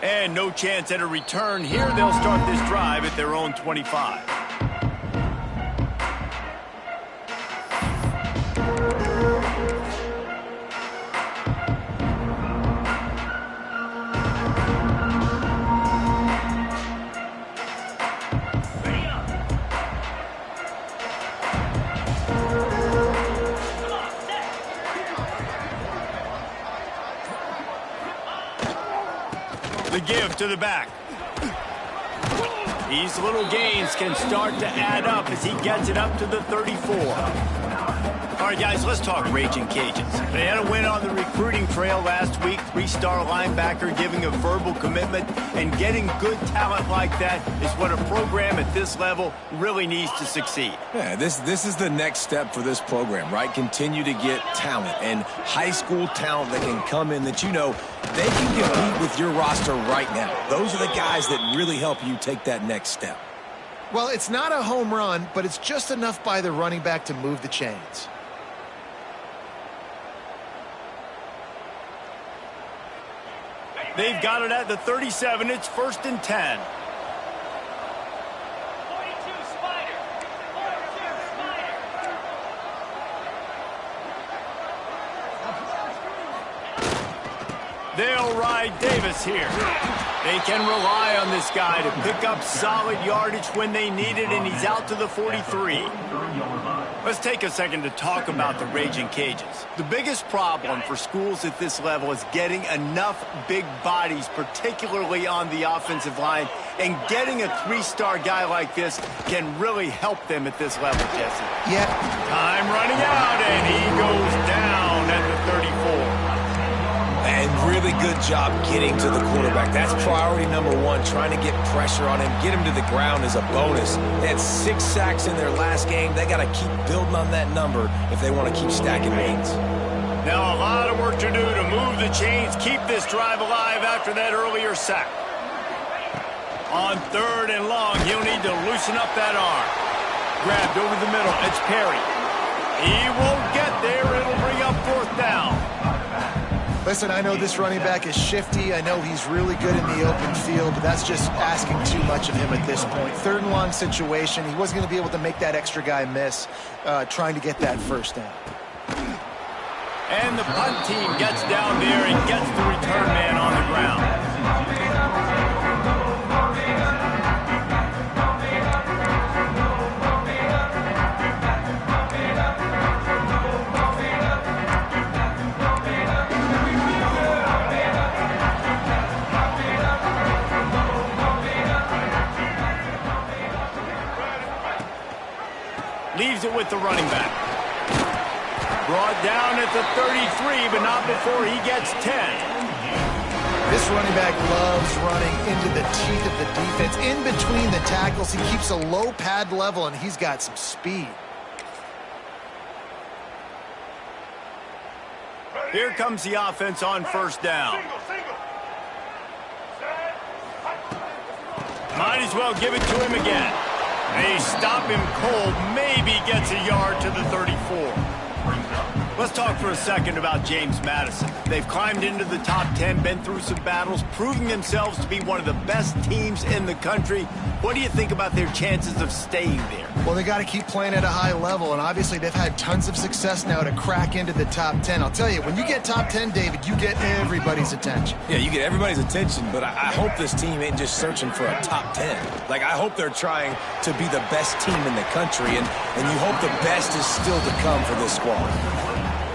And no chance at a return here. They'll start this drive at their own 25. The give to the back. These little gains can start to add up as he gets it up to the 34. All right, guys, let's talk Raging Cajuns. They had a win on the recruiting trail last week. 3-star linebacker giving a verbal commitment, and getting good talent like that is what a program at this level really needs to succeed. Yeah, this is the next step for this program, right? Continue to get talent and high school talent that can come in that you know they can compete with your roster right now. Those are the guys that really help you take that next step. Well, it's not a home run, but it's just enough by the running back to move the chains. They've got it at the 37. It's 1st and 10. They'll ride Davis here. They can rely on this guy to pick up solid yardage when they need it, and he's out to the 43. Let's take a second to talk about the Raging Cajuns. The biggest problem for schools at this level is getting enough big bodies, particularly on the offensive line, and getting a 3-star guy like this can really help them at this level, Jesse. Yeah. Time running out, and he goes down at the 34. And really good job getting to the quarterback. That's priority number one, trying to get pressure on him, get him to the ground is a bonus. They had 6 sacks in their last game. They got to keep building on that number if they want to keep stacking wins. Now a lot of work to do to move the chains, keep this drive alive after that earlier sack. On 3rd and long, he'll need to loosen up that arm. Grabbed over the middle, it's Perry. He won't get there, it'll bring up 4th down. Listen, I know this running back is shifty. I know he's really good in the open field, but that's just asking too much of him at this point. 3rd and long situation. He wasn't going to be able to make that extra guy miss trying to get that 1st down. And the punt team gets down there and gets the return man on the ground. Leaves it with the running back. Brought down at the 33, but not before he gets 10. This running back loves running into the teeth of the defense. In between the tackles, he keeps a low pad level, and he's got some speed. Here comes the offense on 1st down. Might as well give it to him again. They stop him cold, maybe gets a yard to the 34. Let's talk for a second about James Madison. They've climbed into the top 10, been through some battles, proving themselves to be one of the best teams in the country. What do you think about their chances of staying there? Well, they got to keep playing at a high level, and obviously they've had tons of success now to crack into the top 10. I'll tell you, when you get top 10, David, you get everybody's attention. Yeah, you get everybody's attention, but I hope this team ain't just searching for a top 10. Like, I hope they're trying to be the best team in the country, and you hope the best is still to come for this squad.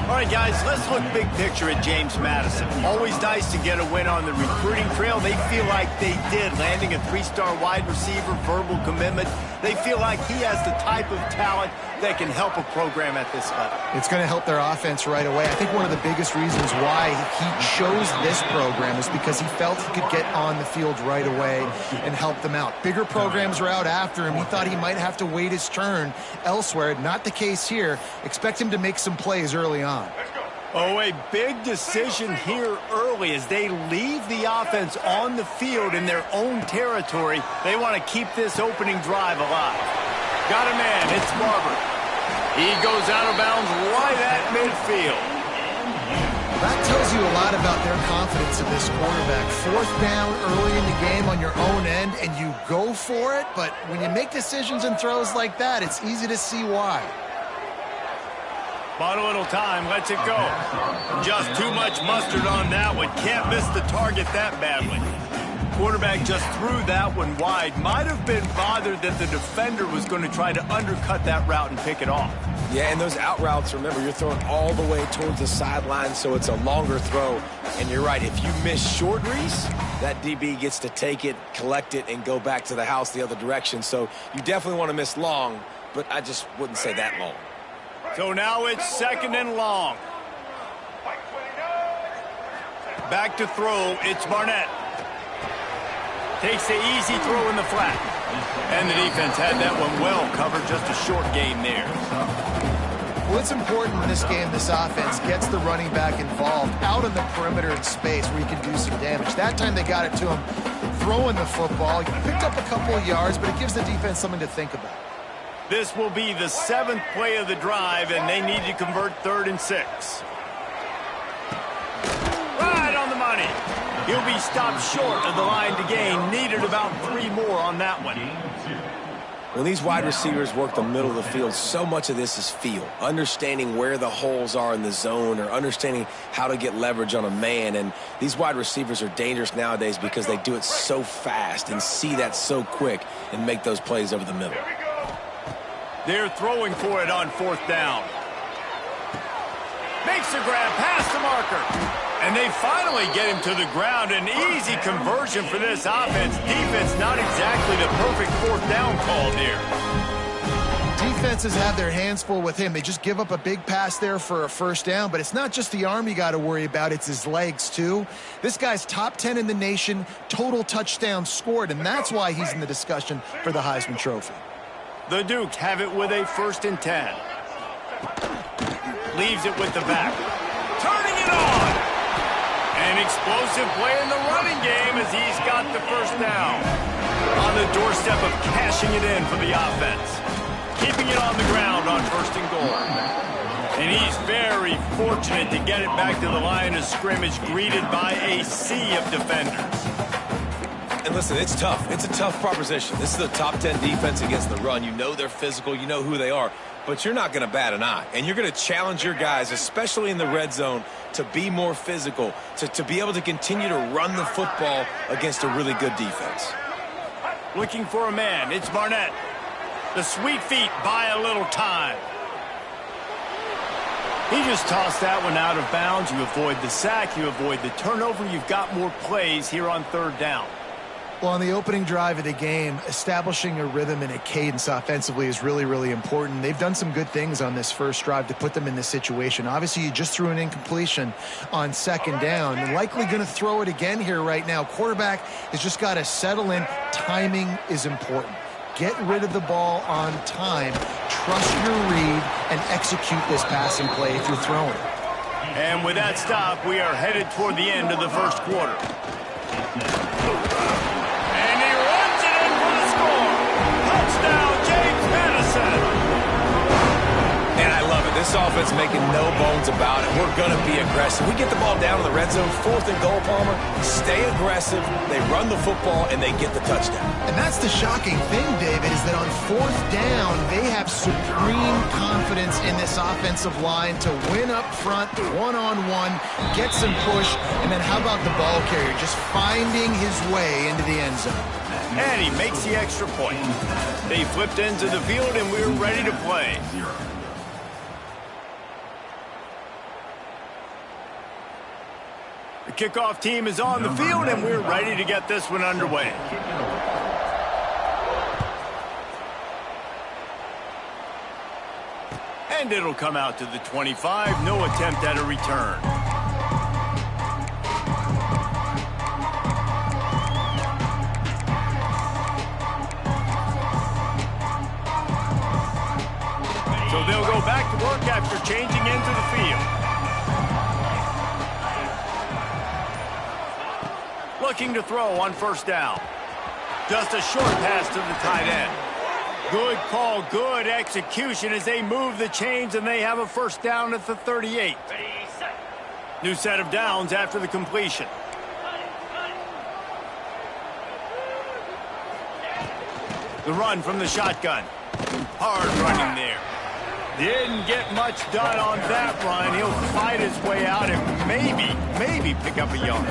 All right, guys, let's look big picture at James Madison. Always nice to get a win on the recruiting trail. They feel like they did, landing a 3-star wide receiver, verbal commitment. They feel like he has the type of talent that can help a program at this level. It's going to help their offense right away. I think one of the biggest reasons why he chose this program is because he felt he could get on the field right away and help them out. Bigger programs were out after him. He thought he might have to wait his turn elsewhere. Not the case here. Expect him to make some plays early on. Oh, a big decision here early as they leave the offense on the field in their own territory. They want to keep this opening drive alive. Got a man, it's Barber. He goes out of bounds right at midfield. That tells you a lot about their confidence in this quarterback. Fourth down early in the game on your own end, and you go for it, but when you make decisions and throws like that, it's easy to see why. Bought a little time, lets it go. Just too much mustard on that one. Can't miss the target that badly. Quarterback just threw that one wide. Might have been bothered that the defender was going to try to undercut that route and pick it off. Yeah, and those out routes, remember, you're throwing all the way towards the sideline, so it's a longer throw. And you're right, if you miss short, Reese, that DB gets to take it, collect it, and go back to the house the other direction. So you definitely want to miss long, but I just wouldn't say that long. So now it's second and long. Back to throw, it's Barnett. Takes the easy throw in the flat. And the defense had that one well covered, just a short gain there. Well, it's important in this game, this offense gets the running back involved out on the perimeter in space where he can do some damage. That time they got it to him throwing the football. He picked up a couple of yards, but it gives the defense something to think about. This will be the 7th play of the drive, and they need to convert 3rd and 6. Right on the money. He'll be stopped short of the line to gain. Needed about 3 more on that one. When these wide receivers work the middle of the field, so much of this is feel. Understanding where the holes are in the zone or understanding how to get leverage on a man. And these wide receivers are dangerous nowadays because they do it so fast and see that so quick and make those plays over the middle. They're throwing for it on 4th down. Makes the grab past the marker. And they finally get him to the ground. An easy conversion for this offense. Defense not exactly the perfect 4th down call there. Defenses have their hands full with him. They just give up a big pass there for a 1st down, but it's not just the arm you got to worry about, it's his legs too. This guy's top 10 in the nation, total touchdowns scored, and that's why he's in the discussion for the Heisman Trophy. The Dukes have it with a 1st and 10. Leaves it with the back. Turning it on! An explosive play in the running game as he's got the 1st down. On the doorstep of cashing it in for the offense. Keeping it on the ground on 1st and goal. And he's very fortunate to get it back to the line of scrimmage, greeted by a sea of defenders. And listen, it's tough. It's a tough proposition. This is the top 10 defense against the run. You know they're physical. You know who they are. But you're not going to bat an eye. And you're going to challenge your guys, especially in the red zone, to be more physical, to be able to continue to run the football against a really good defense. Looking for a man. It's Barnett. The sweet feet buy a little time. He just tossed that one out of bounds. You avoid the sack. You avoid the turnover. You've got more plays here on 3rd down. Well, on the opening drive of the game, establishing a rhythm and a cadence offensively is really, really important. They've done some good things on this first drive to put them in this situation. Obviously, you just threw an incompletion on 2nd down. They're likely going to throw it again here right now. Quarterback has just got to settle in. Timing is important. Get rid of the ball on time. Trust your read and execute this passing play if you're throwing it. And with that stop, we are headed toward the end of the 1st quarter. Touchdown, James Madison. And I love it. This offense making no bones about it. We're going to be aggressive. We get the ball down in the red zone, 4th and goal, Palmer. Stay aggressive. They run the football, and they get the touchdown. And that's the shocking thing, David, is that on 4th down, they have supreme confidence in this offensive line to win up front, one-on-one, get some push, and then how about the ball carrier just finding his way into the end zone? And he makes the extra point. They flipped into the field, and we're ready to play. The kickoff team is on the field, and we're ready to get this one underway. And it'll come out to the 25. No attempt at a return. So they'll go back to work after changing into the field. Looking to throw on 1st down. Just a short pass to the tight end. Good call, good execution as they move the chains, and they have a 1st down at the 38. New set of downs after the completion. The run from the shotgun. Hard running there. Didn't get much done on that run. He'll fight his way out and maybe pick up a yard.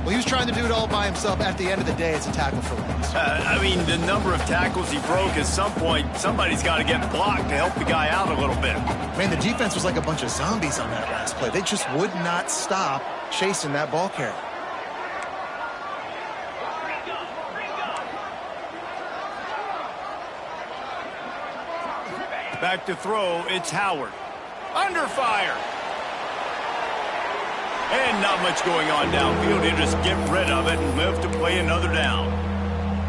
Well, he was trying to do it all by himself. At the end of the day, it's a tackle for loss. I mean, the number of tackles he broke, at some point, somebody's got to get blocked to help the guy out a little bit. Man, the defense was like a bunch of zombies on that last play. They just would not stop chasing that ball carrier. Back to throw, it's Howard. Under fire. And not much going on downfield. He'll just get rid of it and live to play another down.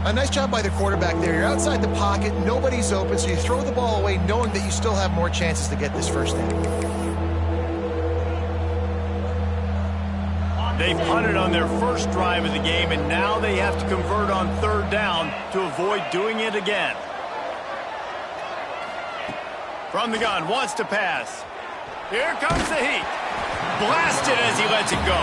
A nice job by the quarterback there. You're outside the pocket, nobody's open, so you throw the ball away knowing that you still have more chances to get this first down. They punted on their first drive of the game, and now they have to convert on third down to avoid doing it again. From the gun, wants to pass. Here comes the heat. Blasted as he lets it go.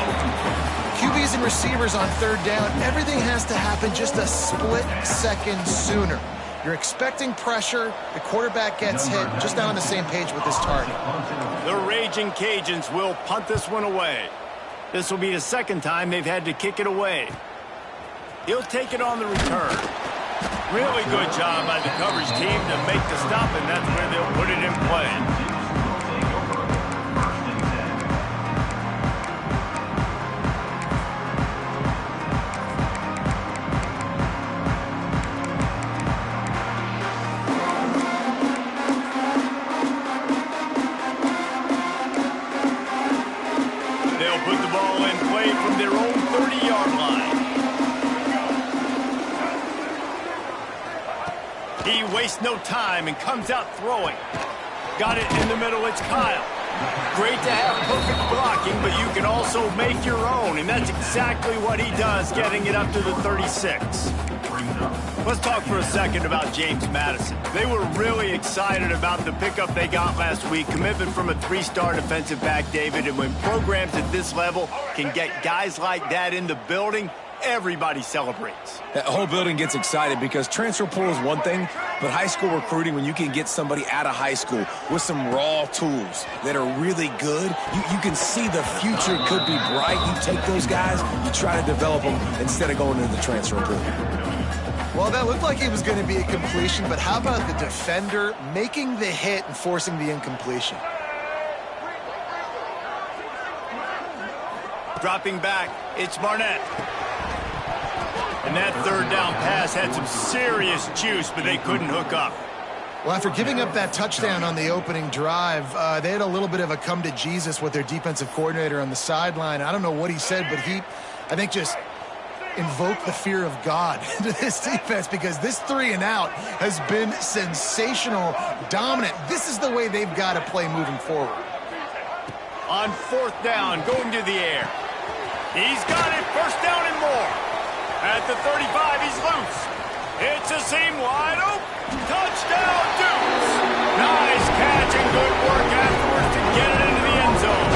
QBs and receivers on third down, everything has to happen just a split second sooner. You're expecting pressure, the quarterback gets hit, just not on the same page with his target. The raging Cajuns will punt this one away. This will be the second time they've had to kick it away. He'll take it on the return. Really good job by the coverage team to make the stop, and that's where they'll put it in play. They'll put the ball in play from their own 30-yard line. He wastes no time and comes out throwing. Got it in the middle, it's Kyle. Great to have perfect blocking, but you can also make your own, and that's exactly what he does, getting it up to the 36. Let's talk for a second about James Madison. They were really excited about the pickup they got last week, commitment from a three-star defensive back, David, and when programs at this level can get guys like that in the building, everybody celebrates. That whole building gets excited because transfer portal is one thing, but high school recruiting, when you can get somebody out of high school with some raw tools that are really good, you can see the future could be bright. You take those guys, you try to develop them instead of going into the transfer portal. Well, that looked like it was going to be a completion, but how about the defender making the hit and forcing the incompletion? Dropping back, it's Barnett. And that third down pass had some serious juice, but they couldn't hook up. Well, after giving up that touchdown on the opening drive, they had a little bit of a come to Jesus with their defensive coordinator on the sideline. I don't know what he said, but he, I think, just invoked the fear of God into this defense because this 3-and-out has been sensational, dominant. This is the way they've got to play moving forward. On fourth down, going to the air. He's got it, first down and more. At the 35, he's loose. It's a seam wide open. Touchdown, Dukes. Nice catch and good work afterwards to get it into the end zone.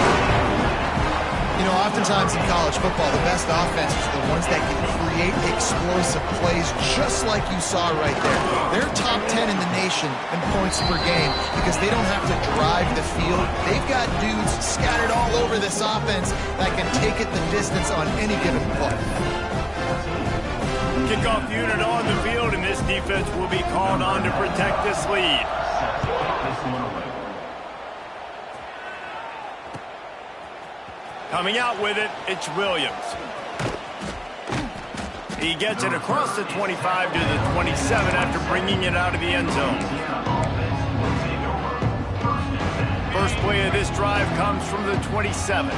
You know, oftentimes in college football, the best offenses are the ones that can create explosive plays just like you saw right there. They're top 10 in the nation in points per game because they don't have to drive the field. They've got dudes scattered all over this offense that can take it the distance on any given play. Kickoff unit on the field, and this defense will be called on to protect this lead. Coming out with it, it's Williams. He gets it across the 25 to the 27 after bringing it out of the end zone. First play of this drive comes from the 27.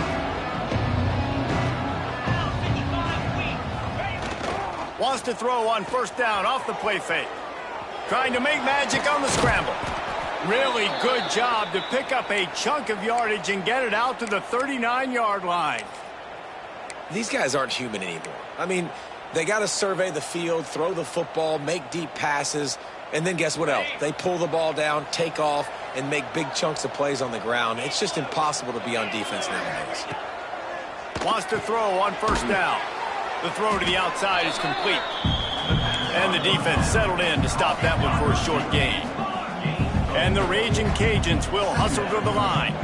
Wants to throw on first down off the play fake. Trying to make magic on the scramble. Really good job to pick up a chunk of yardage and get it out to the 39-yard line. These guys aren't human anymore. I mean, they got to survey the field, throw the football, make deep passes, and then guess what else? They pull the ball down, take off, and make big chunks of plays on the ground. It's just impossible to be on defense nowadays. Wants to throw on first down. The throw to the outside is complete. And the defense settled in to stop that one for a short gain. And the Raging Cajuns will hustle to the line.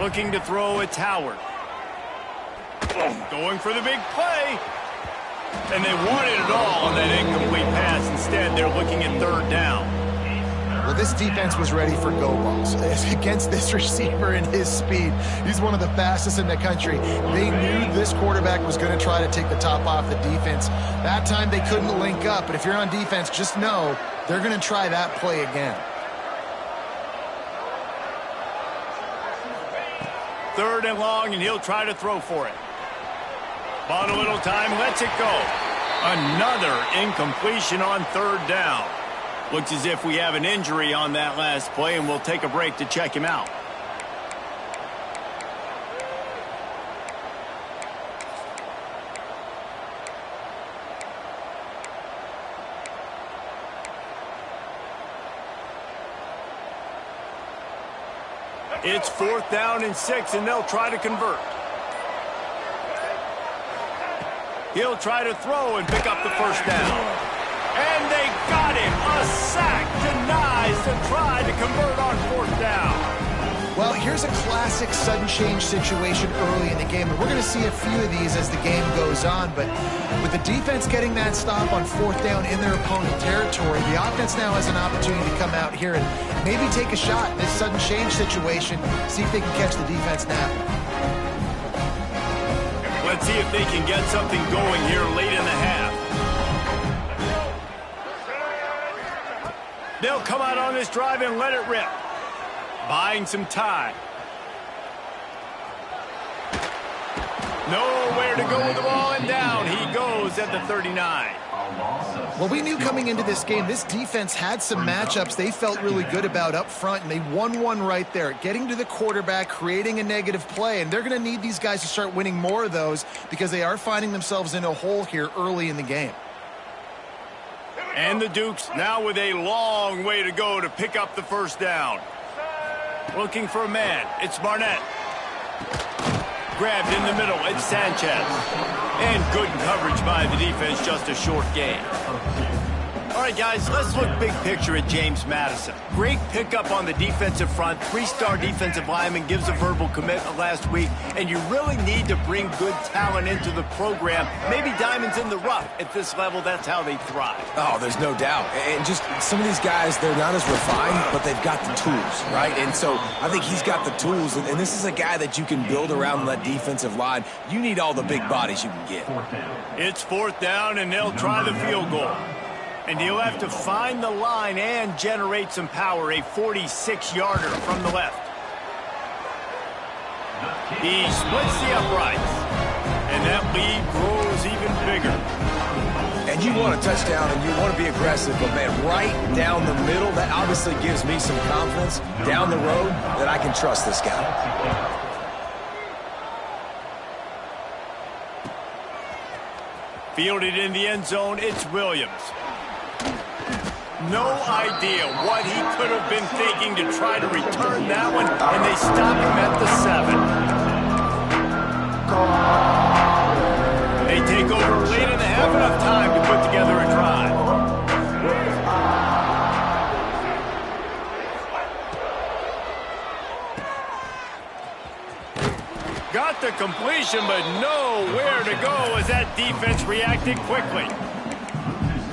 Looking to throw, it's Howard. Going for the big play. And they wanted it all on that incomplete pass. Instead, they're looking at third down. Well, this defense was ready for go balls against this receiver and his speed. He's one of the fastest in the country. They knew this quarterback was going to try to take the top off the defense. That time they couldn't link up, but if you're on defense, just know they're going to try that play again. Third and long, and he'll try to throw for it. Bought a little time, lets it go. Another incompletion on third down. Looks as if we have an injury on that last play, and we'll take a break to check him out. It's 4th down and 6, and they'll try to convert. He'll try to throw and pick up the first down. And they got him. A sack denies the try to convert on 4th down. Well, here's a classic sudden change situation early in the game, and we're going to see a few of these as the game goes on. But with the defense getting that stop on 4th down in their opponent territory, the offense now has an opportunity to come out here and maybe take a shot in this sudden change situation, see if they can catch the defense now. Let's see if they can get something going here late in the half. They'll come out on this drive and let it rip. Buying some time. Nowhere to go with the ball, and down he goes at the 39. Well, we knew coming into this game, this defense had some matchups they felt really good about up front, and they won one right there, getting to the quarterback, creating a negative play, and they're going to need these guys to start winning more of those because they are finding themselves in a hole here early in the game. And the Dukes now with a long way to go to pick up the first down. Looking for a man. It's Barnett. Grabbed in the middle. It's Sanchez. And good coverage by the defense. Just a short gain. All right, guys, let's look big picture at James Madison. Great pickup on the defensive front. 3-star defensive lineman, gives a verbal commitment last week. And you really need to bring good talent into the program. Maybe diamonds in the rough. At this level, that's how they thrive. Oh, there's no doubt. And just some of these guys, they're not as refined, but they've got the tools, right? And so I think he's got the tools. And this is a guy that you can build around that defensive line. You need all the big bodies you can get. It's 4th down, and they'll try the field goal. And he'll have to find the line and generate some power. A 46-yarder from the left. He splits the uprights. And that lead grows even bigger. And you want a touchdown and you want to be aggressive, but man, right down the middle, that obviously gives me some confidence down the road that I can trust this guy. Fielded in the end zone, it's Williams. No idea what he could have been thinking to try to return that one, and they stop him at the 7. They take over late in the half, enough time to put together a drive. Got the completion, but nowhere to go as that defense reacted quickly.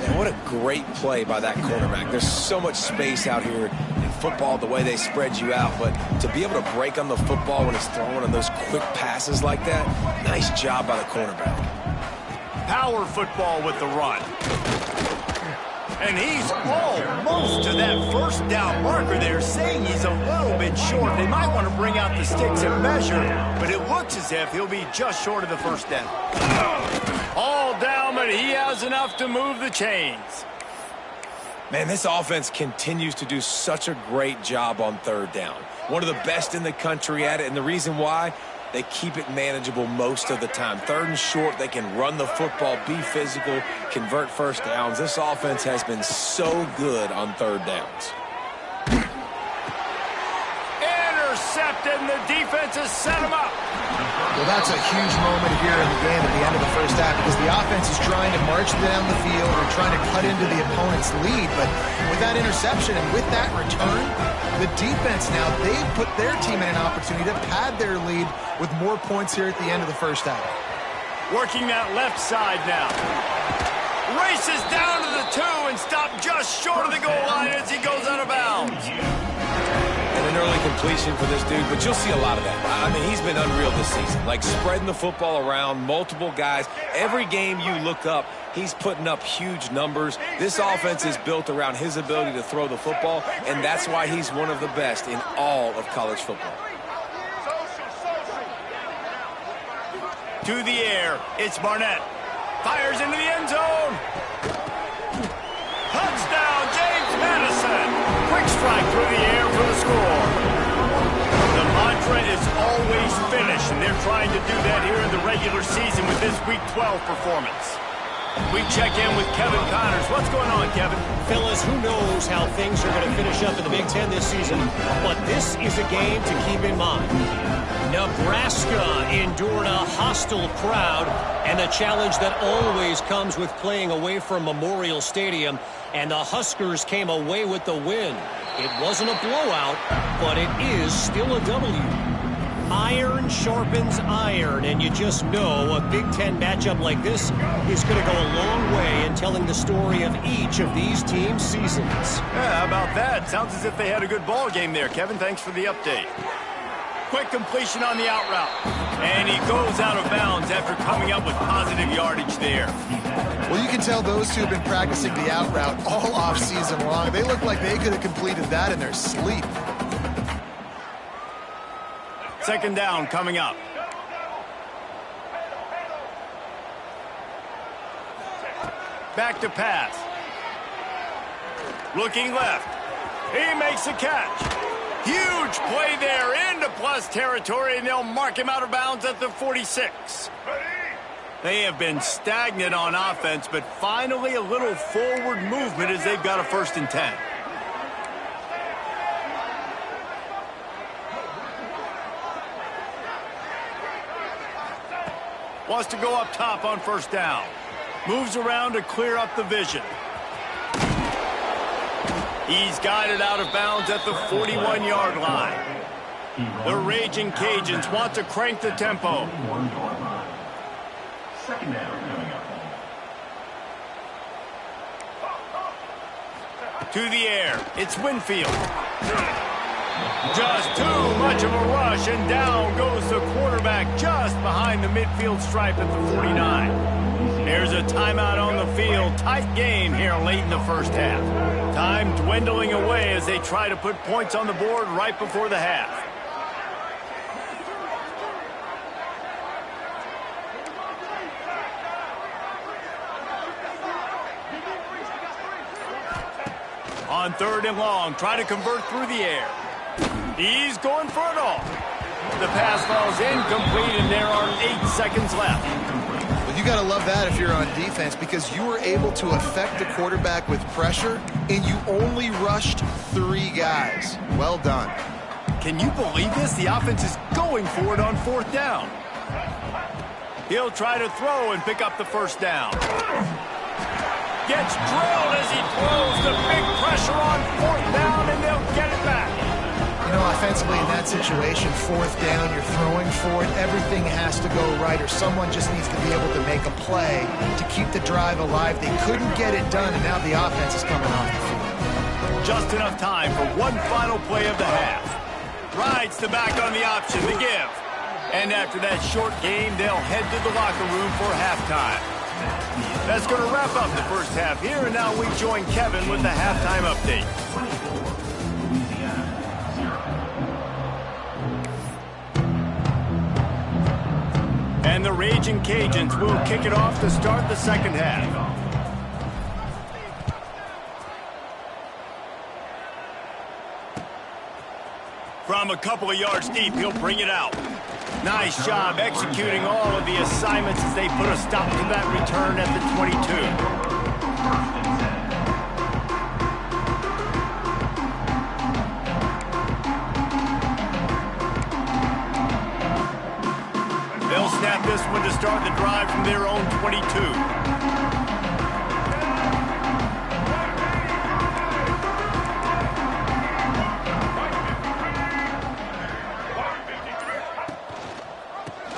Man, what a great play by that cornerback. There's so much space out here in football, the way they spread you out, but to be able to break on the football when it's thrown on those quick passes like that, nice job by the cornerback. Power football with the run. And he's almost to that first down marker. They're saying he's a little bit short. They might want to bring out the sticks and measure, but it looks as if he'll be just short of the first down. All down, but he has enough to move the chains. Man, this offense continues to do such a great job on third down. One of the best in the country at it, and the reason why, they keep it manageable most of the time. Third and short, they can run the football, be physical, convert first downs. This offense has been so good on third downs. and the defense has set him up. Well, that's a huge moment here in the game at the end of the first half because the offense is trying to march down the field and trying to cut into the opponent's lead. But with that interception and with that return, the defense now, they've put their team in an opportunity to pad their lead with more points here at the end of the first half. Working that left side now. Races down to the 2 and stopped just short of the goal line as he goes out of bounds. And an early completion for this dude, but you'll see a lot of that. I mean, he's been unreal this season. Like spreading the football around, multiple guys. Every game you look up, he's putting up huge numbers. This offense is built around his ability to throw the football, and that's why he's one of the best in all of college football. To the air, it's Barnett. Fires into the end zone. Touchdown, James Madison. Quick strike through the air for the score. The mantra is always finish, and they're trying to do that here in the regular season with this Week 12 performance. We check in with Kevin Connors. What's going on, Kevin? Fellas, who knows how things are going to finish up in the Big Ten this season, but this is a game to keep in mind. Nebraska endured a hostile crowd and the challenge that always comes with playing away from Memorial Stadium, and the Huskers came away with the win. It wasn't a blowout, but it is still a W. Iron sharpens iron, and you just know a Big Ten matchup like this is going to go a long way in telling the story of each of these teams' seasons. Yeah, how about that? Sounds as if they had a good ball game there, Kevin. Thanks for the update. Quick completion on the out route. And he goes out of bounds after coming up with positive yardage there. Well, you can tell those two have been practicing the out route all off season long. They look like they could have completed that in their sleep. Second down coming up. Back to pass. Looking left. He makes a catch. Huge play there into plus territory, and they'll mark him out of bounds at the 46. They have been stagnant on offense, but finally a little forward movement as they've got a 1st and 10. Wants to go up top on 1st down. Moves around to clear up the vision. He's guided out of bounds at the 41-yard line. The Raging Cajuns want to crank the tempo. Second down coming up. To the air, it's Winfield. Just too much of a rush, and down goes the quarterback just behind the midfield stripe at the 49. Here's a timeout on the field. Tight game here late in the first half. Time dwindling away as they try to put points on the board right before the half. On 3rd and long, try to convert through the air. He's going for it all. The pass falls incomplete, and there are 8 seconds left. Well, you got to love that if you're on defense because you were able to affect the quarterback with pressure, and you only rushed 3 guys. Well done. Can you believe this? The offense is going for it on 4th down. He'll try to throw and pick up the 1st down. Gets drilled as he throws. The big pressure on 4th down, and they'll get it back. You know, offensively in that situation, 4th down, you're throwing for it. Everything has to go right, or someone just needs to be able to make a play to keep the drive alive. They couldn't get it done, and now the offense is coming off the field. Just enough time for one final play of the half. Rides the back on the option, the give. And after that short game, they'll head to the locker room for halftime. That's going to wrap up the first half here, and now we join Kevin with the halftime update. And the Raging Cajuns will kick it off to start the second half. From a couple of yards deep, he'll bring it out. Nice job executing all of the assignments as they put a stop to that return at the 22. this one to start the drive from their own 22.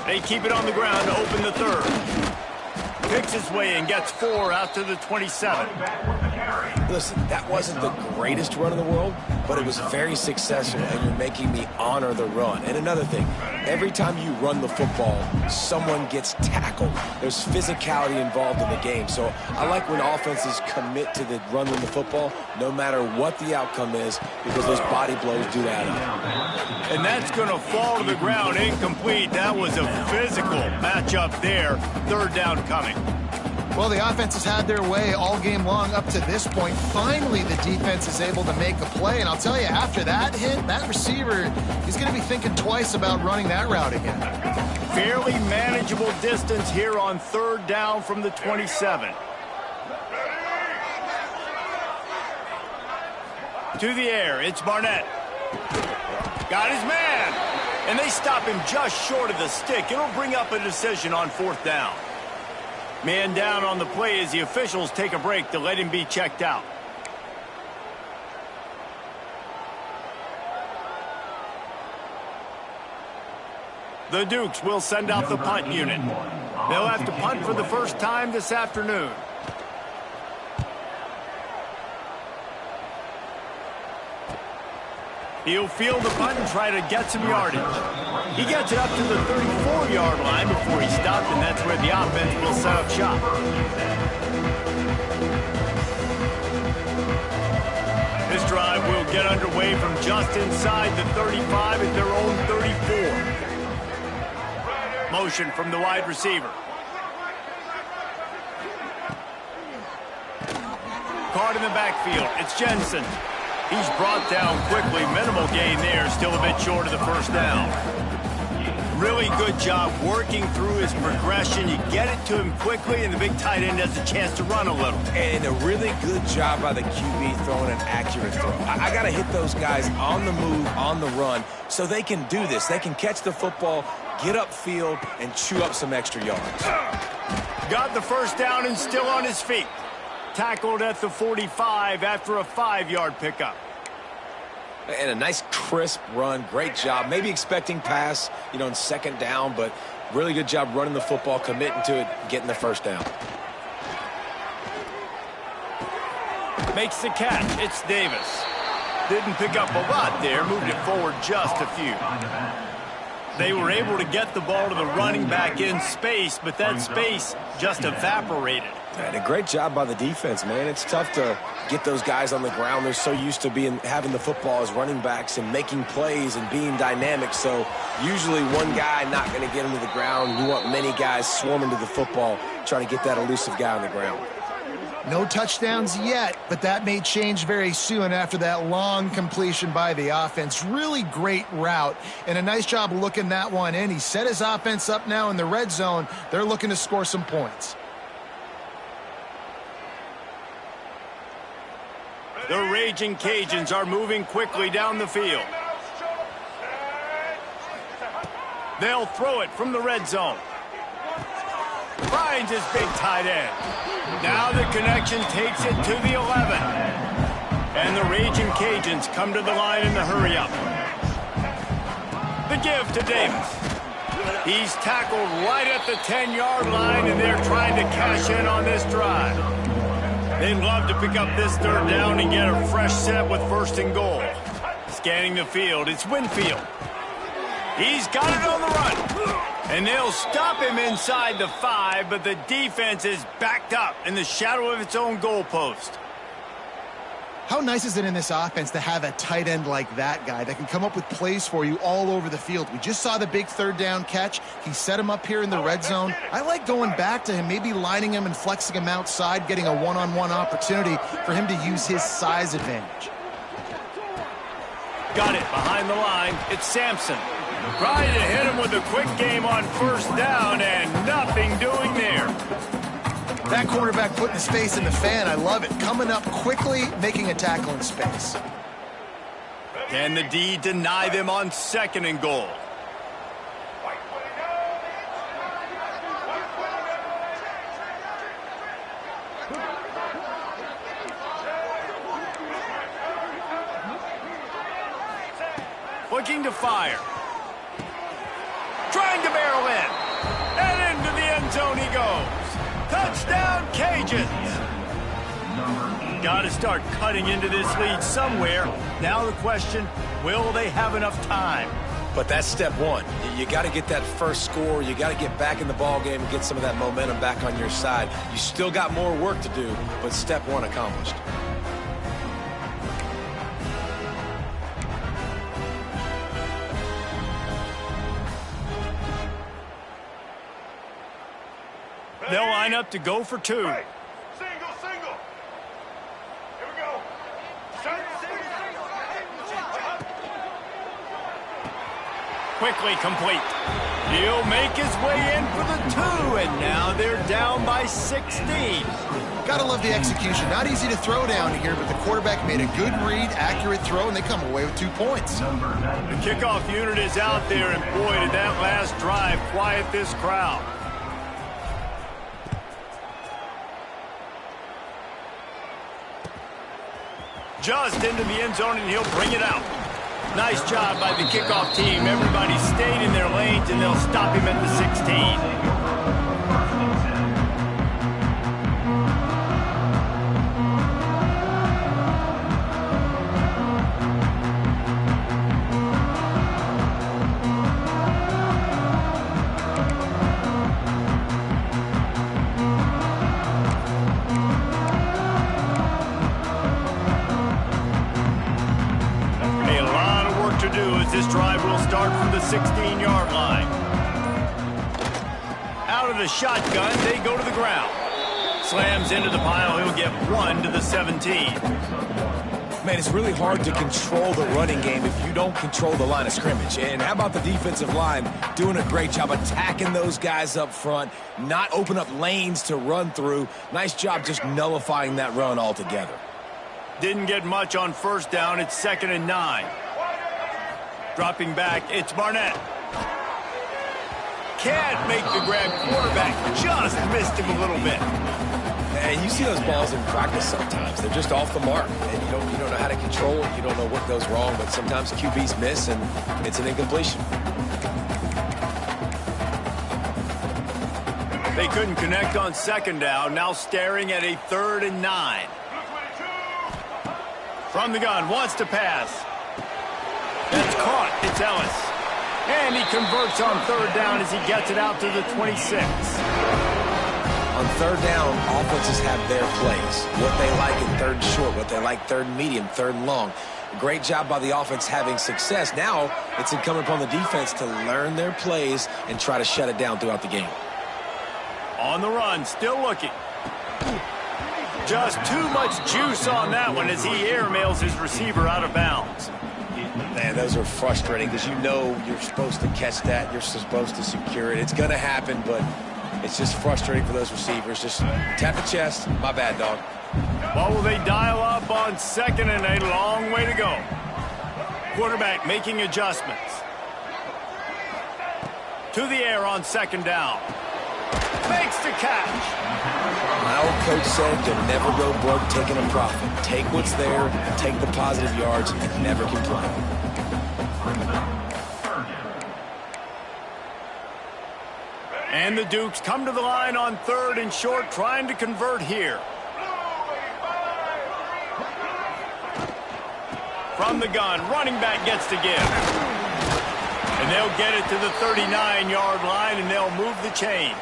They keep it on the ground to open the third. Picks his way and gets 4 out to the 27. Listen, that wasn't the greatest run in the world, but it was very successful, and you're making me honor the run. And another thing, every time you run the football, someone gets tackled. There's physicality involved in the game. So I like when offenses commit to the run of the football, no matter what the outcome is, because those body blows do add up. And that's going to fall to the ground incomplete. That was a physical matchup there. Third down coming. Well, the offense has had their way all game long up to this point. Finally, the defense is able to make a play. And I'll tell you, after that hit, that receiver, he's going to be thinking twice about running that route again. Fairly manageable distance here on third down from the 27. To the air, it's Barnett. Got his man. And they stop him just short of the stick. It'll bring up a decision on fourth down. Man down on the play as the officials take a break to let him be checked out. The Dukes will send out the punt unit. They'll have to punt for the first time this afternoon. He'll field the punt and try to get some yardage. He gets it up to the 34-yard line before he stopped, and that's where the offense will set up shop. This drive will get underway from just inside the 35 at their own 34. Motion from the wide receiver. Caught in the backfield. It's Jensen. He's brought down quickly. Minimal gain there. Still a bit short of the first down. Really good job working through his progression. You get it to him quickly, and the big tight end has a chance to run a little. And a really good job by the QB throwing an accurate throw. I got to hit those guys on the move, on the run, so they can do this. They can catch the football, get upfield, and chew up some extra yards. Got the first down and still on his feet. Tackled at the 45 after a 5-yard pickup. And a nice crisp run. Great job. Maybe expecting pass, in second down, but really good job running the football, committing to it, getting the first down. Makes the catch. It's Davis. Didn't pick up a lot there. Moved it forward just a few. They were able to get the ball to the running back in space, but that space just evaporated. And a great job by the defense, man. It's tough to get those guys on the ground. They're so used to having the football as running backs and making plays and being dynamic. So usually one guy not going to get them to the ground. You want many guys swarming to the football, trying to get that elusive guy on the ground. No touchdowns yet, but that may change very soon after that long completion by the offense. Really great route, and a nice job looking that one in. He set his offense up now in the red zone. They're looking to score some points. The Raging Cajuns are moving quickly down the field. They'll throw it from the red zone. Finds his big tight end. Now the connection takes it to the 11. And the Raging Cajuns come to the line in the hurry-up. The give to Davis. He's tackled right at the 10-yard line, and they're trying to cash in on this drive. They'd love to pick up this third down and get a fresh set with first and goal. Scanning the field, it's Winfield. He's got it on the run. And they'll stop him inside the 5, but the defense is backed up in the shadow of its own goalpost. How nice is it in this offense to have a tight end like that guy that can come up with plays for you all over the field? We just saw the big third down catch. He set him up here in the red zone. I like going back to him, maybe lining him and flexing him outside, getting a one-on-one opportunity for him to use his size advantage. Got it behind the line. It's Sampson. Trying to hit him with a quick game on first down, and nothing doing there. That quarterback putting his face in the fan, I love it. Coming up quickly, making a tackle in space. Can the D deny them on second and goal? Looking to fire. Trying to barrel in. And into the end zone he goes. Touchdown, Cajuns. Got to start cutting into this lead somewhere. Now the question, will they have enough time? But that's step one. You got to get that first score. You got to get back in the ball game and get some of that momentum back on your side. You still got more work to do, but step one accomplished. They'll line up to go for two. Hey, single. Here we go. Quickly complete. He'll make his way in for the two, and now they're down by 16. Gotta love the execution. Not easy to throw down here, but the quarterback made a good read, accurate throw, and they come away with 2 points. The kickoff unit is out there, and boy, did that last drive quiet this crowd. Just into the end zone, and he'll bring it out. Nice job by the kickoff team. Everybody stayed in their lanes, and they'll stop him at the 16. This drive will start from the 16-yard line. Out of the shotgun, they go to the ground. Slams into the pile. He'll get 1 to the 17. Man, it's really hard to control the running game if you don't control the line of scrimmage. And how about the defensive line doing a great job attacking those guys up front, not open up lanes to run through. Nice job just nullifying that run altogether. Didn't get much on first down. It's 2nd and 9. Dropping back, it's Barnett. Can't make the grab. Quarterback just missed him a little bit. And you see those balls in practice sometimes. They're just off the mark. And you don't know how to control it. You don't know what goes wrong. But sometimes QBs miss, and it's an incompletion. They couldn't connect on 2nd down. Now staring at a 3rd and 9. From the gun, wants to pass. That's caught. It's Ellis. And he converts on 3rd down as he gets it out to the 26. On 3rd down, offenses have their plays. What they like in 3rd and short, what they like 3rd and medium, 3rd and long. Great job by the offense having success. Now it's incumbent upon the defense to learn their plays and try to shut it down throughout the game. On the run, still looking. Just too much juice on that one as he airmails his receiver out of bounds. Man, those are frustrating because you know you're supposed to catch that. You're supposed to secure it. It's going to happen, but it's just frustrating for those receivers. Just tap the chest. My bad, dog. Well, will they dial up on 2nd and a long way to go? Quarterback making adjustments. To the air on 2nd down. Makes the catch. My old coach said to never go broke taking a profit. Take what's there, take the positive yards, and never complain. And the Dukes come to the line on 3rd and short, trying to convert here. From the gun, running back gets to give. And they'll get it to the 39-yard line, and they'll move the chains.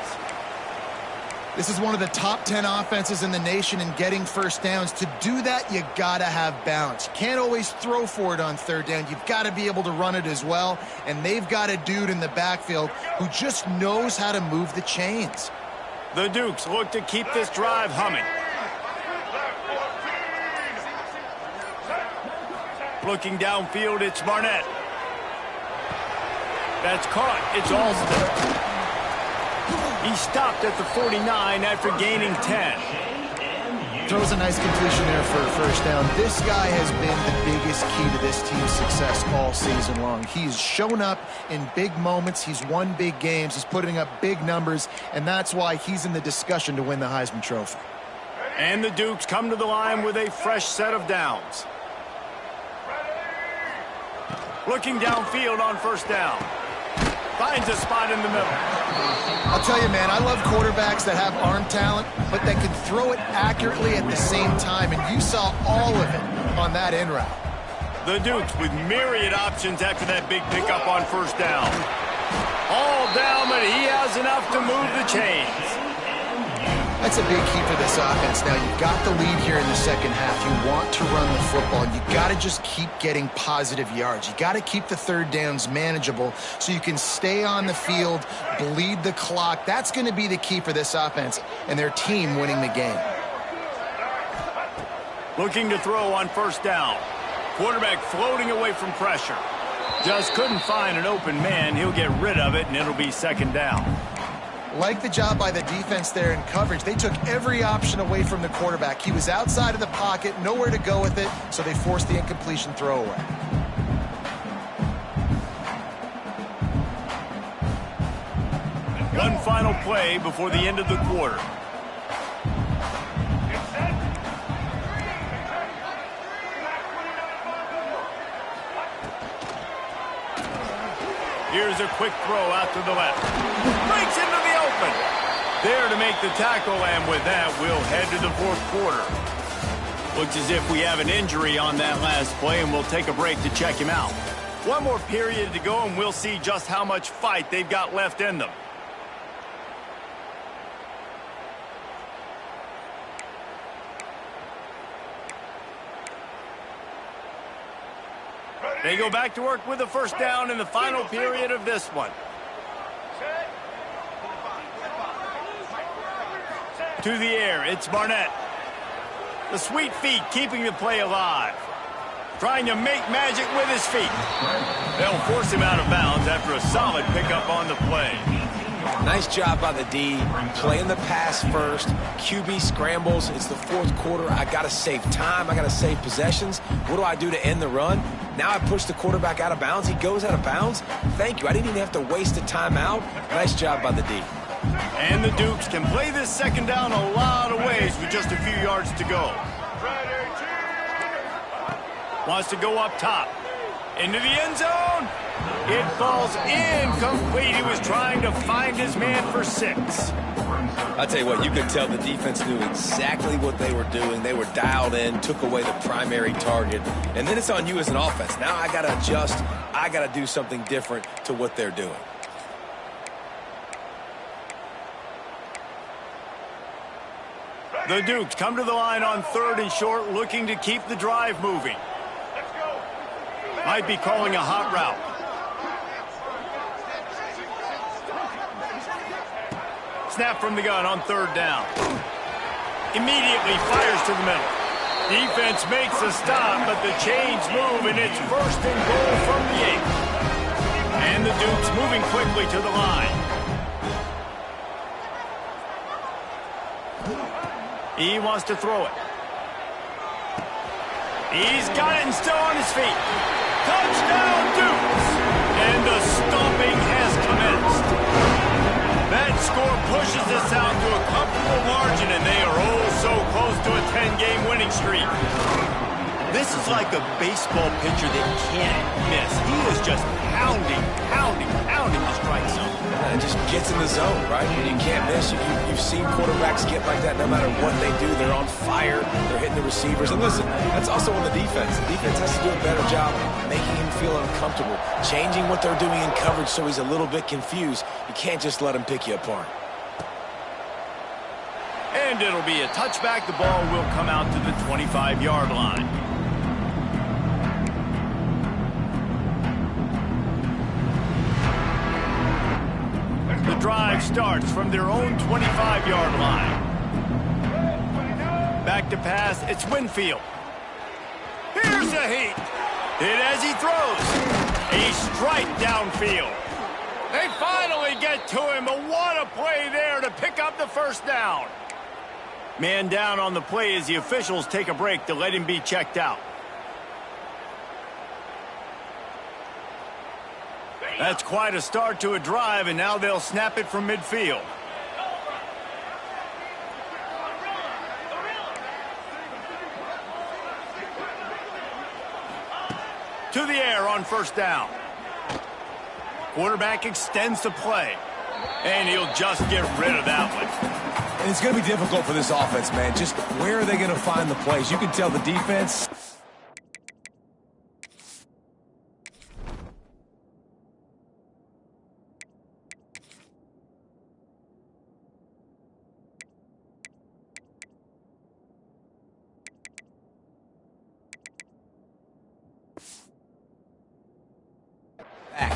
This is one of the top 10 offenses in the nation in getting first downs. To do that, you got to have balance. You can't always throw for it on 3rd down. You've got to be able to run it as well. And they've got a dude in the backfield who just knows how to move the chains. The Dukes look to keep this drive humming. Looking downfield, it's Barnett. That's caught. It's Alston. He stopped at the 49 after gaining 10. Throws a nice completion there for a first down. This guy has been the biggest key to this team's success all season long. He's shown up in big moments. He's won big games. He's putting up big numbers, and that's why he's in the discussion to win the Heisman Trophy. And the Dukes come to the line with a fresh set of downs. Looking downfield on first down. Finds a spot in the middle. I'll tell you, man, I love quarterbacks that have arm talent, but that can throw it accurately at the same time, and you saw all of it on that in route. The Dukes with myriad options after that big pickup on first down. All down, but he has enough to move the chains. That's a big key for this offense. Now, you've got the lead here in the second half. You want to run the football. You got to just keep getting positive yards. You got to keep the third downs manageable so you can stay on the field, bleed the clock. That's going to be the key for this offense and their team winning the game. Looking to throw on first down. Quarterback floating away from pressure. Just couldn't find an open man. He'll get rid of it, and it'll be second down. Like the job by the defense there in coverage. They took every option away from the quarterback. He was outside of the pocket, nowhere to go with it, so they forced the incompletion throwaway. One final play before the end of the quarter. Here's a quick throw out to the left. Breaks into the open. There to make the tackle, and with that, we'll head to the fourth quarter. Looks as if we have an injury on that last play, and we'll take a break to check him out. One more period to go, and we'll see just how much fight they've got left in them. They go back to work with the first down in the final period of this one. To the air, it's Barnett. The sweet feet keeping the play alive. Trying to make magic with his feet. They'll force him out of bounds after a solid pickup on the play. Nice job by the D, playing the pass first. QB scrambles. It's the fourth quarter. I got to save time. I got to save possessions. What do I do to end the run? Now I push the quarterback out of bounds. He goes out of bounds. Thank you. I didn't even have to waste a timeout. Nice job by the D. And the Dukes can play this second down a lot of ways with just a few yards to go. Wants to go up top. Into the end zone. It falls incomplete. He was trying to find his man for 6. I'll tell you what, you could tell the defense knew exactly what they were doing. They were dialed in, took away the primary target. And then it's on you as an offense. Now I got to adjust. I got to do something different to what they're doing. The Dukes come to the line on 3rd and short, looking to keep the drive moving. Might be calling a hot route. Snap from the gun on 3rd down. Immediately fires to the middle. Defense makes a stop, but the chains move, and it's 1st and goal from the 8. And the Dukes moving quickly to the line. He wants to throw it. He's got it and still on his feet. Touchdown, Dukes! And the stomping has commenced. That score pushes us out to a comfortable margin, and they are oh so close to a 10-game winning streak. This is like a baseball pitcher that can't miss. He is just pounding the strike zone. And just gets in the zone, right? You can't miss. You've seen quarterbacks get like that no matter what they do. They're on fire. They're hitting the receivers. And listen, that's also on the defense. The defense has to do a better job making him feel uncomfortable, changing what they're doing in coverage so he's a little bit confused. You can't just let him pick you apart. And it'll be a touchback. The ball will come out to the 25-yard line. The drive starts from their own 25-yard line. Back to pass, it's Winfield. Here's a heat. Hit as he throws. A strike downfield. They finally get to him, but what a play there to pick up the first down. Man down on the play as the officials take a break to let him be checked out. That's quite a start to a drive, and now they'll snap it from midfield. To the air on first down. Quarterback extends the play. And he'll just get rid of that one. And it's going to be difficult for this offense, man. Just where are they going to find the plays? You can tell the defense.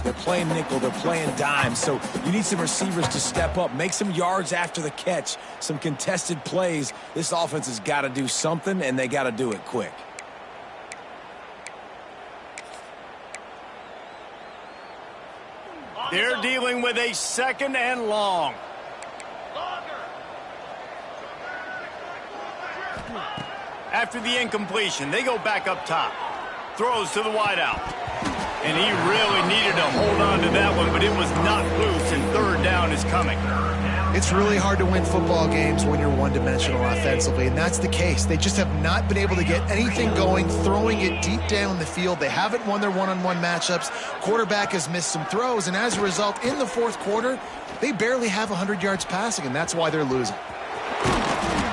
They're playing nickel, they're playing dime, so you need some receivers to step up, make some yards after the catch, some contested plays. This offense has got to do something, and they got to do it quick. They're dealing with a 2nd and long. After the incompletion, they go back up top. Throws to the wideout. And he really needed to hold on to that one, but it was not loose, and 3rd down is coming. It's really hard to win football games when you're one-dimensional offensively, and that's the case. They just have not been able to get anything going, throwing it deep down the field. They haven't won their one-on-one matchups. Quarterback has missed some throws, and as a result, in the 4th quarter, they barely have 100 yards passing, and that's why they're losing.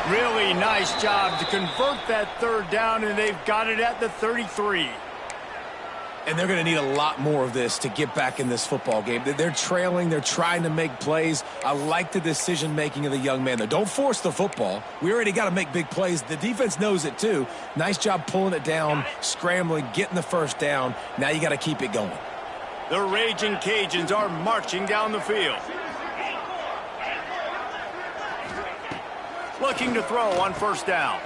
Really nice job to convert that 3rd down, and they've got it at the 33. And they're going to need a lot more of this to get back in this football game. They're trailing. They're trying to make plays. I like the decision-making of the young man, though. Don't force the football. We already got to make big plays. The defense knows it, too. Nice job pulling it down, scrambling, getting the 1st down. Now you got to keep it going. The Raging Cajuns are marching down the field. Looking to throw on 1st down.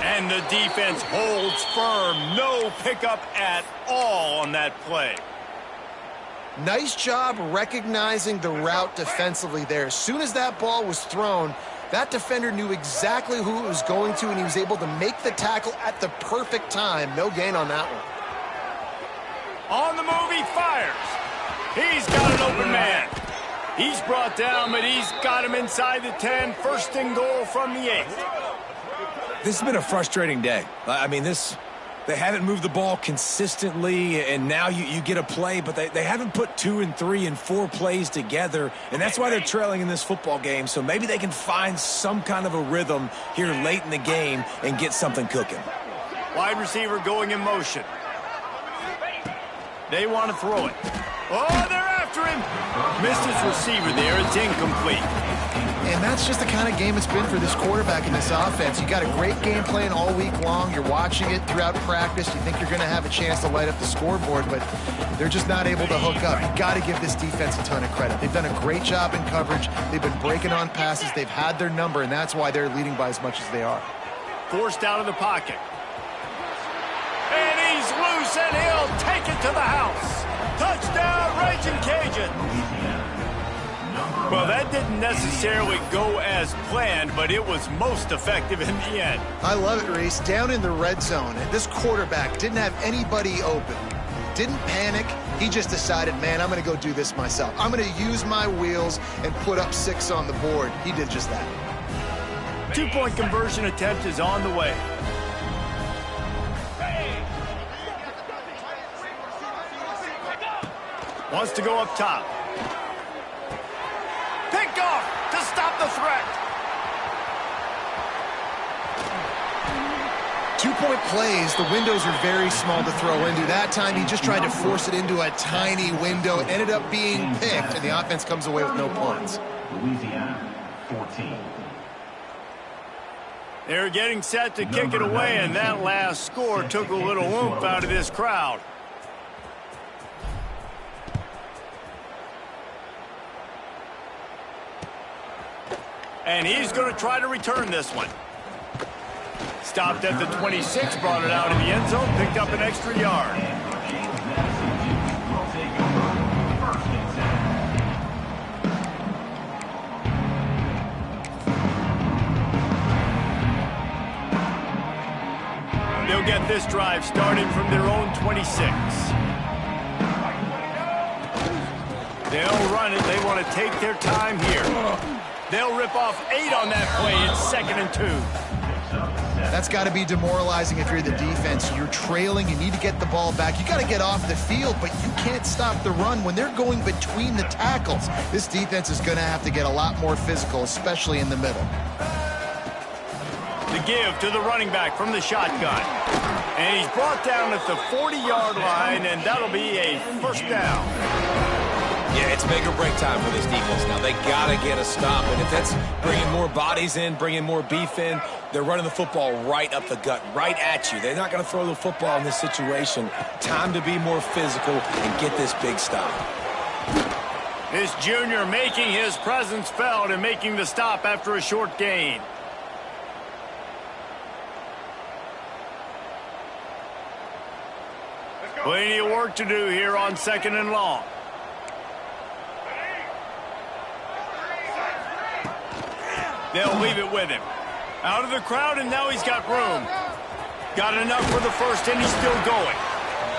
And the defense holds firm. No pickup at all on that play. Nice job recognizing the route defensively there. As soon as that ball was thrown, that defender knew exactly who it was going to, and he was able to make the tackle at the perfect time. No gain on that one. On the move, he fires. He's got an open man. He's brought down, but he's got him inside the 10. 1st and goal from the 8. This has been a frustrating day. I mean, they haven't moved the ball consistently, and now you get a play, but they haven't put 2 and 3 and 4 plays together, and that's why they're trailing in this football game. So maybe they can find some kind of a rhythm here late in the game and get something cooking. Wide receiver going in motion. They want to throw it. Oh, they're after him. Missed his receiver there. It's incomplete. And that's just the kind of game it's been for this quarterback in this offense. You got a great game plan all week long. You're watching it throughout practice. You think you're going to have a chance to light up the scoreboard, but they're just not able to hook up. You got to give this defense a ton of credit. They've done a great job in coverage. They've been breaking on passes. They've had their number, and that's why they're leading by as much as they are. Forced out of the pocket. And he's loose, and he'll take it to the house. Touchdown, Raging Cajun. Well, that didn't necessarily go as planned, but it was most effective in the end. I love it, Reese. Down in the red zone, this quarterback didn't have anybody open. Didn't panic. He just decided, man, I'm going to go do this myself. I'm going to use my wheels and put up 6 on the board. He did just that. 2-point conversion attempt is on the way. Wants to go up top. Picked off to stop the threat. 2-point plays, the windows are very small to throw into. That time, he just tried to force it into a tiny window. It ended up being picked, and the offense comes away with no points. Louisiana, 14. They're getting set to kick it away, and that last score took a little oomph out of this crowd. And he's going to try to return this one. Stopped at the 26, brought it out in the end zone, picked up an extra yard. They'll get this drive started from their own 26. They'll run it. They want to take their time here. They'll rip off 8 on that play. It's 2nd and 2. That's got to be demoralizing if you're the defense. You're trailing, you need to get the ball back. You got to get off the field, but you can't stop the run when they're going between the tackles. This defense is going to have to get a lot more physical, especially in the middle. The give to the running back from the shotgun. And he's brought down at the 40-yard line, and that'll be a first down. Yeah, it's make or break time for this defense now. They got to get a stop, and if that's bringing more bodies in, bringing more beef in, they're running the football right up the gut, right at you. They're not going to throw the football in this situation. Time to be more physical and get this big stop. This junior making his presence felt and making the stop after a short gain. Plenty of work to do here on 2nd and long. They'll leave it with him. Out of the crowd, and now he's got room. Got enough for the first, and he's still going.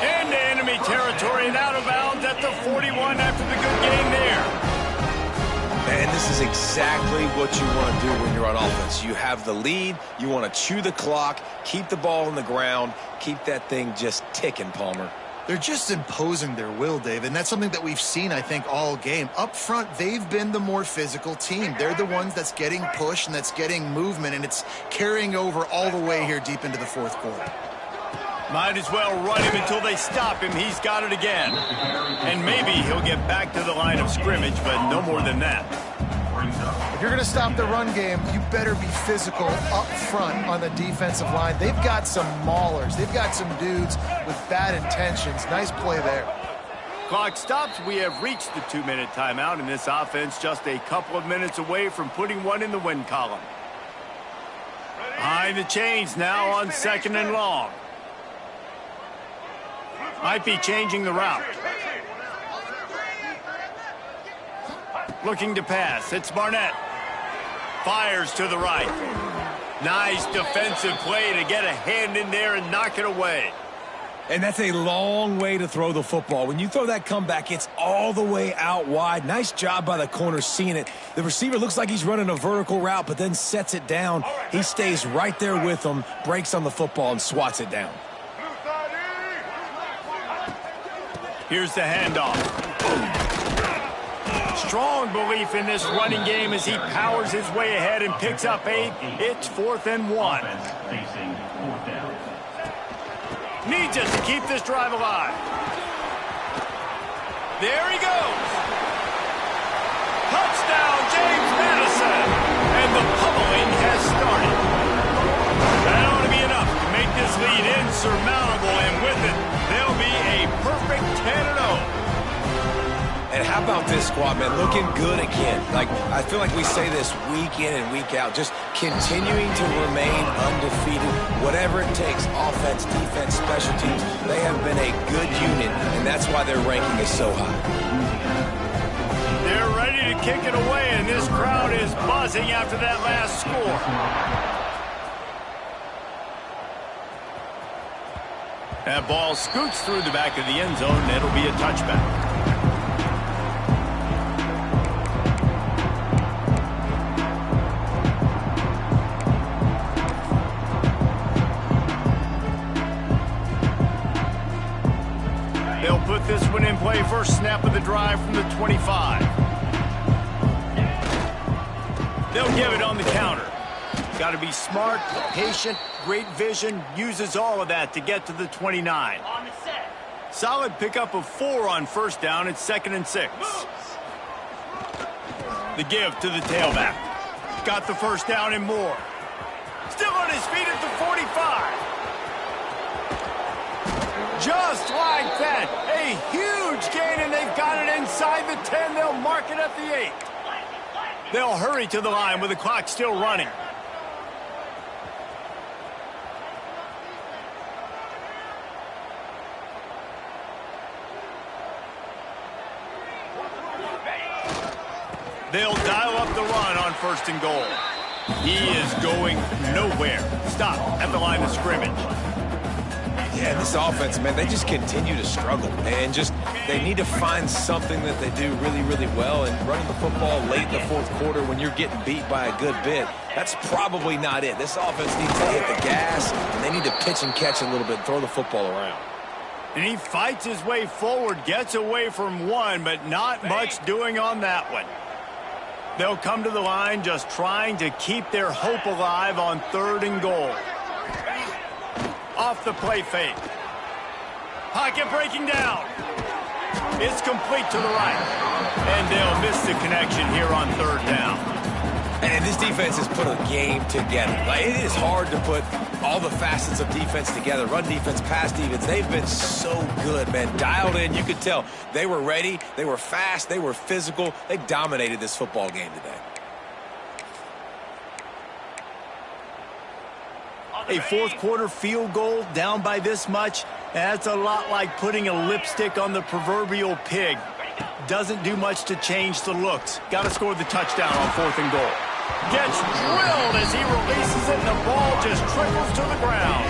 Into enemy territory and out of bounds at the 41 after the good game there. And this is exactly what you want to do when you're on offense. You have the lead. You want to chew the clock, keep the ball on the ground, keep that thing just ticking, Palmer. They're just imposing their will, David, and that's something that we've seen, I think, all game. Up front, they've been the more physical team. They're the ones that's getting pushed and that's getting movement, and it's carrying over all the way here deep into the fourth quarter. Might as well run him until they stop him. He's got it again. And maybe he'll get back to the line of scrimmage, but no more than that. If you're going to stop the run game, you better be physical up front on the defensive line. They've got some maulers. They've got some dudes with bad intentions. Nice play there. Clock stops. We have reached the 2-minute timeout, and this offense just a couple of minutes away from putting one in the win column. Behind the chains now on 2nd and long. Might be changing the route. Looking to pass. It's Barnett. Fires to the right. Nice defensive play to get a hand in there and knock it away. And that's a long way to throw the football. When you throw that comeback, it's all the way out wide. Nice job by the corner seeing it. The receiver looks like he's running a vertical route, but then sets it down. He stays right there with him, breaks on the football, and swats it down. Here's the handoff. Strong belief in this running game as he powers his way ahead and picks up 8. It's 4th and 1. Needs it to keep this drive alive. There he goes. Touchdown, James Madison. And the pummeling has started. That ought to be enough to make this lead insurmountable, and with it, they'll be a perfect 10-0. And how about this squad, man? Looking good again. Like, I feel like we say this week in and week out, just continuing to remain undefeated. Whatever it takes, offense, defense, special teams, they have been a good unit, and that's why their ranking is so high. They're ready to kick it away, and this crowd is buzzing after that last score. That ball scoots through the back of the end zone, and it'll be a touchback. They'll put this one in play first snap of the drive from the 25. They'll give it on the counter. Got to be smart, patient, great vision, uses all of that to get to the 29. Solid pickup of 4 on first down. It's 2nd and 6. The give to the tailback. Got the first down and more. Still on his feet at the 45. Just like that, a huge gain, and they've got it inside the 10. They'll mark it at the 8. They'll hurry to the line with the clock still running. They'll dial up the run on 1st and goal. He is going nowhere. Stop at the line of scrimmage. Yeah, this offense, man, they just continue to struggle. And they need to find something that they do really, really well. And running the football late in the fourth quarter when you're getting beat by a good bit, that's probably not it. This offense needs to hit the gas, and they need to pitch and catch a little bit, throw the football around. And he fights his way forward, gets away from one, but not much doing on that one. They'll come to the line just trying to keep their hope alive on 3rd and goal. Off the play fake. Pocket breaking down. It's complete to the right. And they'll miss the connection here on 3rd down. And this defense has put a game together. Like, it is hard to put all the facets of defense together. Run defense, pass defense. They've been so good, man. Dialed in. You could tell they were ready. They were fast. They were physical. They dominated this football game today. A fourth quarter field goal down by this much, that's a lot like putting a lipstick on the proverbial pig. Doesn't do much to change the looks. Got to score the touchdown on 4th and goal. Gets drilled as he releases it, and the ball just trickles to the ground.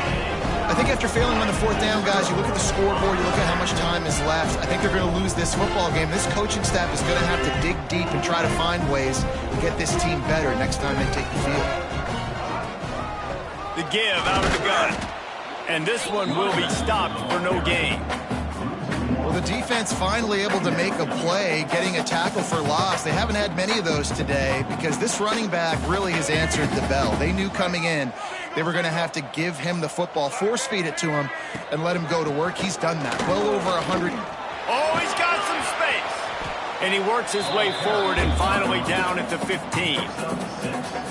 I think after failing on the 4th down, guys, you look at the scoreboard, you look at how much time is left. I think they're going to lose this football game. This coaching staff is going to have to dig deep and try to find ways to get this team better next time they take the field. The give out of the gun. And this one will be stopped for no gain. Well, the defense finally able to make a play, getting a tackle for loss. They haven't had many of those today because this running back really has answered the bell. They knew coming in they were going to have to give him the football, force feed it to him, and let him go to work. He's done that. Well over 100. Oh, he's got some space. And he works his way forward and finally down at the 15.